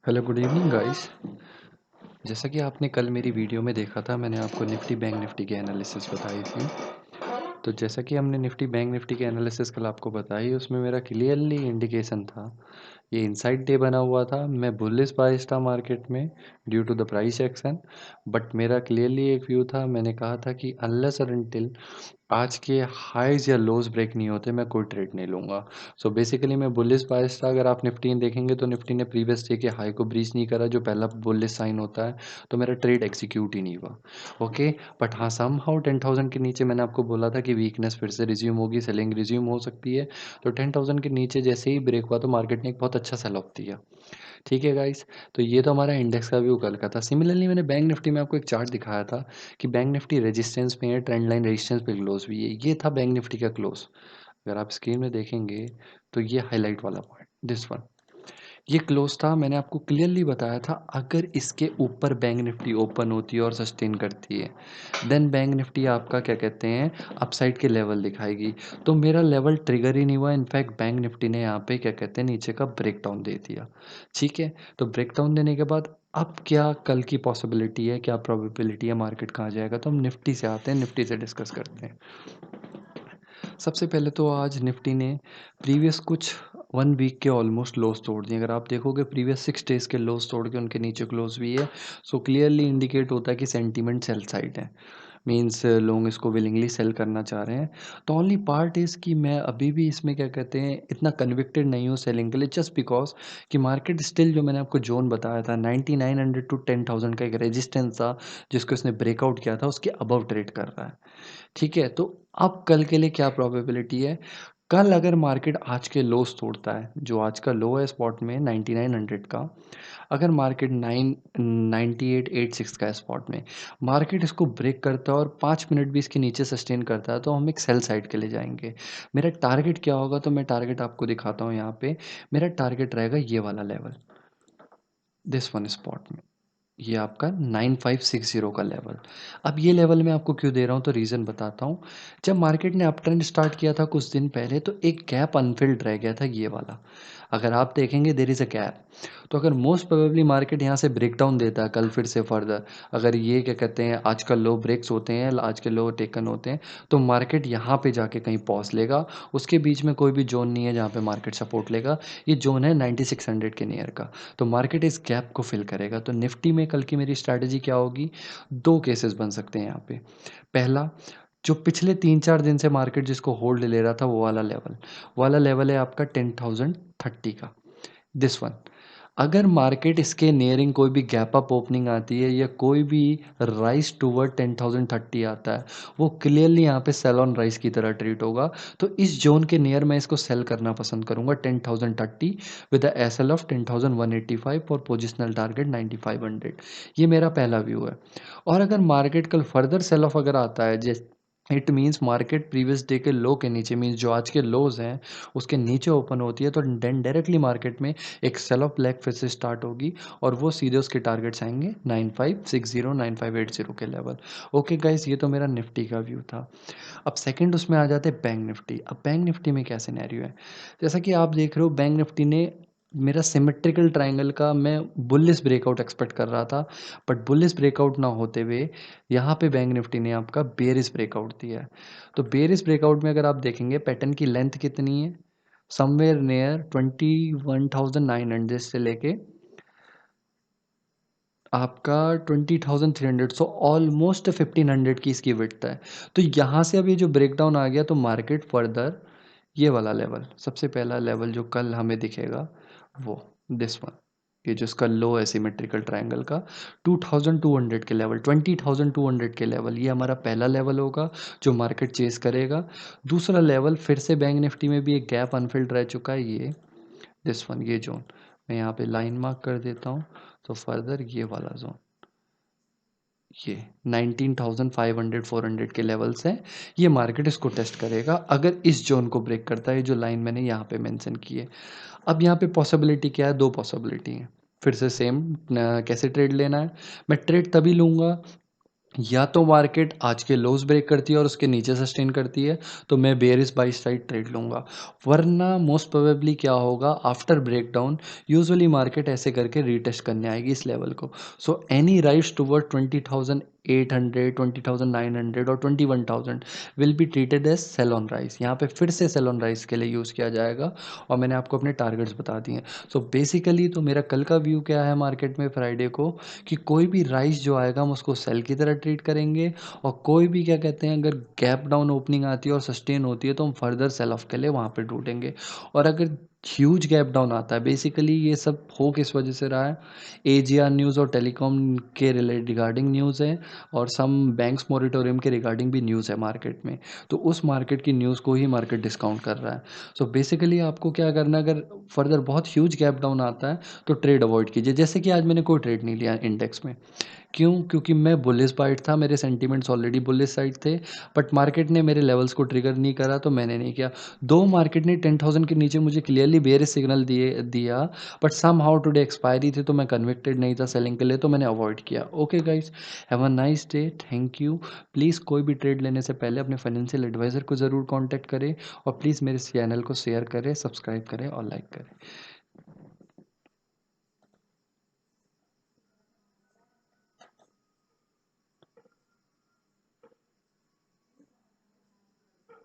Hello good evening guys. जैसा कि आपने कल मेरी वीडियो में देखा था, मैंने आपको निफ्टी बैंक निफ्टी की एनालिसिस बताई थी। तो जैसा कि हमने निफ्टी बैंक निफ्टी की एनालिसिस कल आपको बताई, उसमें मेरा क्लियरली इंडिकेशन था, ये इनसाइड डे बना हुआ था। मैं बुलिश बायस था मार्केट में due to the price action. But मेरा क्लियरली एक व्यू था, मैंने कहा था कि अनलेस और अनटिल आज के हाईज या लोज ब्रेक नहीं होते, मैं कोई ट्रेड नहीं लूँगा। सो बेसिकली मैं बुलिश बायस था। अगर आप निफ्टी देखेंगे तो निफ्टी ने प्रीवियस डे के हाई को ब्रीच नहीं करा, जो पहला बुलिश साइन होता है, तो मेरा ट्रेड एग्जीक्यूट ही नहीं हुआ। ओके, बट हाँ, समहाउ 10,000 के नीचे मैंने आपको बोला था कि वीकनेस फिर से रिज्यूम होगी, सेलिंग रिज्यूम हो सकती है। तो 10,000 के नीचे जैसे ही ब्रेक हुआ तो मार्केट ने एक बहुत अच्छा सेल ऑफ दिया। ठीक है गाइस, तो ये तो हमारा इंडेक्स का व्यू कल का था। सिमिलरली मैंने बैंक निफ्टी में आपको एक चार्ट दिखाया था कि बैंक निफ्टी रेजिस्टेंस में है, ट्रेंड लाइन रेजिस्टेंस पे क्लोज भी है। ये था बैंक निफ्टी का क्लोज। अगर आप स्क्रीन में देखेंगे तो ये हाईलाइट वाला पॉइंट, दिस वन, ये क्लोज था। मैंने आपको क्लियरली बताया था, अगर इसके ऊपर बैंक निफ्टी ओपन होती है और सस्टेन करती है, देन बैंक निफ्टी आपका क्या कहते हैं, अपसाइड के लेवल दिखाएगी। तो मेरा लेवल ट्रिगर ही नहीं हुआ। इनफैक्ट बैंक निफ्टी ने यहाँ पे क्या कहते हैं, नीचे का ब्रेक डाउन दे दिया। ठीक है, तो ब्रेक डाउन देने के बाद अब क्या कल की पॉसिबिलिटी है, क्या प्रोबेबिलिटी है, मार्केट कहाँ जाएगा, तो हम निफ्टी से आते हैं, निफ्टी से डिस्कस करते हैं। सबसे पहले तो आज निफ्टी ने प्रीवियस कुछ 1 वीक के ऑलमोस्ट लोज तोड़ दिए। अगर आप देखोगे प्रीवियस 6 डेज़ के लोज तोड़ के उनके नीचे क्लोज भी है। सो क्लियरली इंडिकेट होता है कि सेंटीमेंट सेल साइड है। मीन्स लोग इसको विलिंगली सेल करना चाह रहे हैं। तो ओनली पार्ट इज़ कि मैं अभी भी इसमें क्या कहते हैं, इतना कन्विक्टेड नहीं हूँ सेलिंग के लिए, जस्ट बिकॉज कि मार्केट स्टिल, जो मैंने आपको जोन बताया था 9900 टू 10,000 का एक रेजिस्टेंस था, जिसको इसने ब्रेकआउट किया था, उसके अबव ट्रेड कर रहा है। ठीक है, तो अब कल के लिए क्या प्रोबेबिलिटी है, कल अगर मार्केट आज के लोस तोड़ता है, जो आज का लो है स्पॉट में 9900 का, अगर मार्केट 9886 का है स्पॉट में, मार्केट इसको ब्रेक करता है और 5 मिनट भी इसके नीचे सस्टेन करता है, तो हम एक सेल साइड के लिए जाएंगे। मेरा टारगेट क्या होगा, तो मैं टारगेट आपको दिखाता हूँ यहाँ पे। मेरा टारगेट रहेगा ये वाला लेवल, दिस वन स्पॉट में, ये आपका 9560 का लेवल। अब ये लेवल मैं आपको क्यों दे रहा हूँ, तो रीज़न बताता हूँ। जब मार्केट ने अप ट्रेंड स्टार्ट किया था कुछ दिन पहले, तो एक गैप अनफिल्ड रह गया था, ये वाला। अगर आप देखेंगे देयर इज़ अ गैप। तो अगर मोस्ट प्रोबेबली मार्केट यहाँ से ब्रेक डाउन देता है कल फिर से फर्दर, अगर ये क्या कहते हैं, आज का लो ब्रेक्स होते हैं, आज के लो टेकन होते हैं, तो मार्केट यहाँ पे जाके कहीं पॉज लेगा। उसके बीच में कोई भी जोन नहीं है जहाँ पे मार्केट सपोर्ट लेगा। ये जोन है 9600 के नियर का। तो मार्केट इस गैप को फिल करेगा। तो निफ्टी में कल की मेरी स्ट्रैटेजी क्या होगी, दो केसेस बन सकते हैं यहाँ पे। पहला, जो पिछले 3-4 दिन से मार्केट जिसको होल्ड ले रहा था, वो वाला लेवल है आपका 10,030 का, दिस वन। अगर मार्केट इसके नियरिंग कोई भी गैप अप ओपनिंग आती है, या कोई भी राइज टूवर्ड 10,030 आता है, वो क्लियरली यहाँ पे सेल ऑन राइज की तरह ट्रीट होगा। तो इस जोन के नियर मैं इसको सेल करना पसंद करूंगा, 10,030 with the S L of 10,185 और पोजिशनल टारगेट 9,500। ये मेरा पहला व्यू है। और अगर मार्केट कल फर्दर सेल ऑफ अगर आता है, जैसे it means market previous day के लो के नीचे, मीन्स जो आज के लोज हैं उसके नीचे ओपन होती है, तो देन डायरेक्टली मार्केट में एक सेल ऑफ ब्लैक फिर से स्टार्ट होगी, और वो सीधे उसके टारगेट्स आएंगे 9560 9580 के लेवल। ओके गाइस, ये तो मेरा निफ्टी का व्यू था। अब सेकंड उसमें आ जाते हैं बैंक निफ्टी। अब बैंक निफ्टी में क्या सिनेरियो है, जैसा कि आप देख रहे हो, बैंक निफ्टी ने मेरा सिमेट्रिकल ट्रायंगल का मैं बुलिश ब्रेकआउट एक्सपेक्ट कर रहा था, बट बुलिश ब्रेकआउट ना होते हुए यहाँ पे बैंक निफ्टी ने आपका बेरिश ब्रेकआउट दिया है। तो बेरिश ब्रेकआउट में अगर आप देखेंगे पैटर्न की लेंथ कितनी है, समवेयर नियर 21,900 से लेके आपका 20,300, सो ऑलमोस्ट 1,500 की इसकी विड्थ है। तो यहाँ से अब ये जो ब्रेकडाउन आ गया, तो मार्केट फर्दर ये वाला लेवल, सबसे पहला लेवल जो कल हमें दिखेगा, वो दिस वन, ये जो इसका लो है सिमेट्रिकल ट्रायंगल का, 2,200 के लेवल, 20,200 के लेवल, ये हमारा पहला लेवल होगा जो मार्केट चेस करेगा। दूसरा लेवल फिर से बैंक निफ्टी में भी एक गैप अनफिल्ड रह चुका है, ये दिस वन, ये जोन मैं यहाँ पे लाइन मार्क कर देता हूँ। तो फर्दर ये वाला जोन, ये 19,500 400 के लेवल्स हैं, ये मार्केट इसको टेस्ट करेगा अगर इस जोन को ब्रेक करता है, जो लाइन मैंने यहाँ पे मेंशन की है। अब यहाँ पे पॉसिबिलिटी क्या है, दो पॉसिबिलिटी है। फिर से सेम, कैसे ट्रेड लेना है, मैं ट्रेड तभी लूँगा या तो मार्केट आज के लोज ब्रेक करती है और उसके नीचे सस्टेन करती है, तो मैं बेयरिश बाई साइड ट्रेड लूँगा। वरना मोस्ट प्रोबेबली क्या होगा, आफ्टर ब्रेकडाउन यूजुअली मार्केट ऐसे करके रीटेस्ट करने आएगी इस लेवल को। सो एनी राइज टुवर्ड 20,800, 20,900 और 21,000 will be treated as sell on rise. यहाँ पे फिर से सेल ऑन राइज के लिए यूज़ किया जाएगा और मैंने आपको अपने टारगेट्स बता दिए हैं। सो बेसिकली तो मेरा कल का व्यू क्या है मार्केट में फ्राइडे को, कि कोई भी राइज जो आएगा हम उसको सेल की तरह ट्रीट करेंगे, और कोई भी क्या कहते हैं, अगर गैप डाउन ओपनिंग आती है और सस्टेन होती है तो हम फर्दर सेल ऑफ के लिए वहाँ पे ढूंढेंगे। और अगर ह्यूज गैप डाउन आता है, बेसिकली ये सब हो किस वजह से रहा है, एजीआर न्यूज़ और टेलीकॉम के रिगार्डिंग न्यूज़ है, और सम बैंक्स मोरिटोरियम के रिगार्डिंग भी न्यूज़ है मार्केट में। तो उस मार्केट की न्यूज़ को ही मार्केट डिस्काउंट कर रहा है। सो बेसिकली आपको क्या करना है, अगर फर्दर बहुत ह्यूज गैप डाउन आता है तो ट्रेड अवॉइड कीजिए। जैसे कि आज मैंने कोई ट्रेड नहीं लिया इंडेक्स में। क्यों? क्योंकि मैं बुलिश बाइट था, मेरे सेंटिमेंट्स ऑलरेडी बुलिश साइड थे, बट मार्केट ने मेरे लेवल्स को ट्रिगर नहीं करा तो मैंने नहीं किया। दो मार्केट ने 10,000 के नीचे मुझे क्लियरली बेयरिश सिग्नल दिया, बट समहाउ टुडे एक्सपायरी थी तो मैं कन्विक्टेड नहीं था सेलिंग के लिए, तो मैंने अवॉइड किया। Okay guys, have a nice day, thank you. Please कोई भी ट्रेड लेने से पहले अपने फाइनेंशियल एडवाइज़र को ज़रूर कॉन्टैक्ट करें, और प्लीज़ मेरे इस चैनल को शेयर करें, सब्सक्राइब करें और लाइक करें।